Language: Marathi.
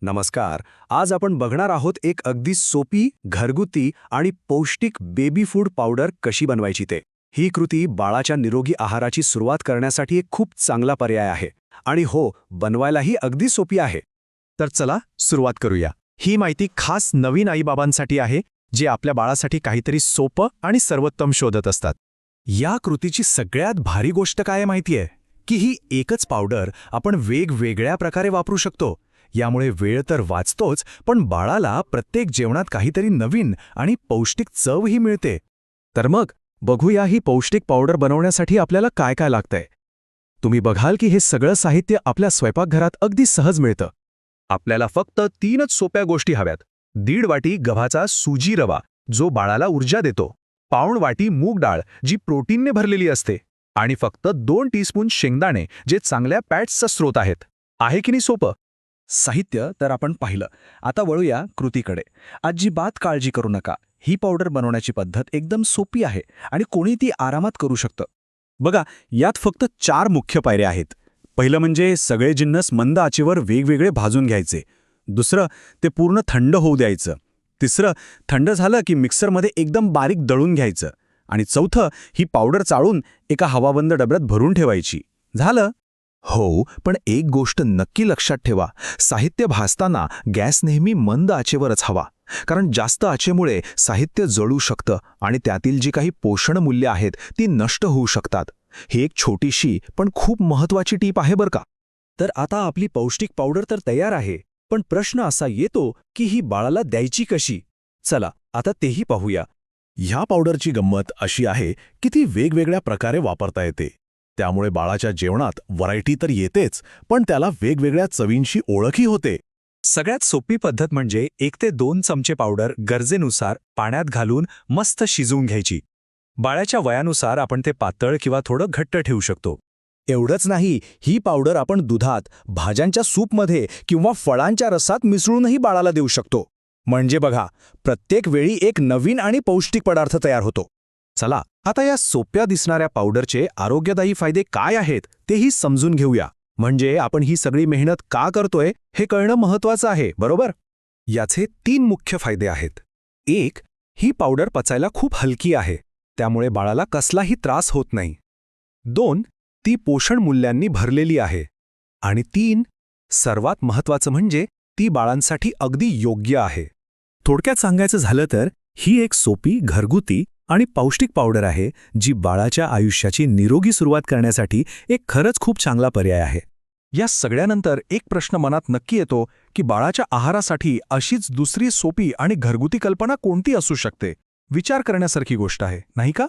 नमस्कार. आज आपण बघणार आहोत एक अगदी सोपी, घरगुती आणि पौष्टिक बेबी फूड पावडर कशी बनवायची ते. ही कृती बाळाच्या निरोगी आहाराची सुरुवात करण्यासाठी एक खूप चांगला पर्याय आहे. आणि हो, बनवायलाही अगदी सोपी आहे. तर चला सुरुवात करूया. ही माहिती खास नवीन आईबाबांसाठी आहे, जे आपल्या बाळासाठी काहीतरी सोपं आणि सर्वोत्तम शोधत असतात. या कृतीची सगळ्यात भारी गोष्ट काय माहितीये? की ही एकच पावडर आपण वेगवेगळ्या प्रकारे वापरू शकतो. यामुळे वेळ तर वाचतोच, पण बाळाला प्रत्येक जेवणात काहीतरी नवीन आणि पौष्टिक चवही मिळते. तर मग बघूया ही पौष्टिक पावडर बनवण्यासाठी आपल्याला काय काय लागतंय. तुम्ही बघाल की हे सगळं साहित्य आपल्या स्वयंपाकघरात अगदी सहज मिळतं. आपल्याला फक्त 3च सोप्या गोष्टी हव्यात. 1.5 वाटी गव्हाचा सुजी रवा, जो बाळाला ऊर्जा देतो. 1/4 वाटी मूग डाळ, जी प्रोटीनने भरलेली असते. आणि फक्त 2 टीस्पून शेंगदाणे, जे चांगल्या फॅट्सचा स्रोत आहेत. आहे की नाही सोपं? साहित्य तर आपण पाहिलं. आता वळूया कृतीकडे. अजिबात काळजी करू नका. ही पावडर बनवण्याची पद्धत एकदम सोपी आहे आणि कोणी ती आरामात करू शकतं. बघा, यात फक्त 4 मुख्य पायऱ्या आहेत. पहिलं म्हणजे सगळे जिन्नस मंद आचेवर वेगवेगळे भाजून घ्यायचे. दुसरं, ते पूर्ण थंड होऊ द्यायचं. तिसरं, थंड झालं की मिक्सरमध्ये एकदम बारीक दळून घ्यायचं. आणि चौथं, ही पावडर चाळून एका हवाबंद डब्यात भरून ठेवायची. झालं. हो, पण एक गोष्ट नक्की लक्षात ठेवा. साहित्य भाजताना गॅस नेहमी मंद आचेवरच हवा. कारण जास्त आचेमुळे साहित्य जळू शकतं आणि त्यातील जी काही पोषण मूल्य आहेत ती नष्ट होऊ शकतात. ही एक छोटीशी पण खूप महत्त्वाची टीप आहे बरं का. तर आता आपली पौष्टिक पावडर तर तयार आहे, पण प्रश्न असा येतो की ही बाळाला द्यायची कशी? चला, आता तेही पाहूया. ह्या पावडरची गंमत अशी आहे की ती वेगवेगळ्या प्रकारे वापरता येते. त्यामुळे बाळाच्या जेवणात व्हरायटी तर येतेच, पण त्याला वेगवेगळ्या चवींची ओळखही होते. सगळ्यात सोपी पद्धत म्हणजे 1 ते 2 चमचे पावडर गरजेनुसार पाण्यात घालून मस्त शिजवून घ्यायची. बाळाच्या वयानुसार आपण ते पातळ किंवा थोडं घट्ट ठेवू शकतो. एवढंच नाही, ही पावडर आपण दुधात, भाज्यांच्या सूपमध्ये किंवा फळांच्या रसात मिसळूनही बाळाला देऊ शकतो. म्हणजे बघा, प्रत्येक वेळी एक नवीन आणि पौष्टिक पदार्थ तयार होतो. चला, आता या सोप्या दिसणाऱ्या पावडरचे आरोग्यदायी फायदे काय आहेत तेही समजून घेऊया. म्हणजे आपण ही सगळी मेहनत का करतोय हे कळणं महत्त्वाचं आहे, बरोबर? याचे 3 मुख्य फायदे आहेत. 1. ही पावडर पचायला खूप हलकी आहे, त्यामुळे बाळाला कसलाही त्रास होत नाही. 2. ती पोषण मूल्यांनी भरलेली आहे. आणि 3. सर्वात महत्त्वाचं म्हणजे ती बाळांसाठी अगदी योग्य आहे. थोडक्यात सांगायचं झालं तर ही एक सोपी, घरगुती आणि पौष्टिक पावडर आहे, जी बाळाच्या आयुष्याची निरोगी सुरुवात करण्यासाठी एक खरंच खूप चांगला पर्याय आहे. या सगळ्यानंतर एक प्रश्न मनात नक्की येतो की बाळाच्या आहारासाठी अशीच दुसरी सोपी आणि घरगुती कल्पना कोणती असू शकते? विचार करण्यासारखी गोष्ट आहे, नाही का?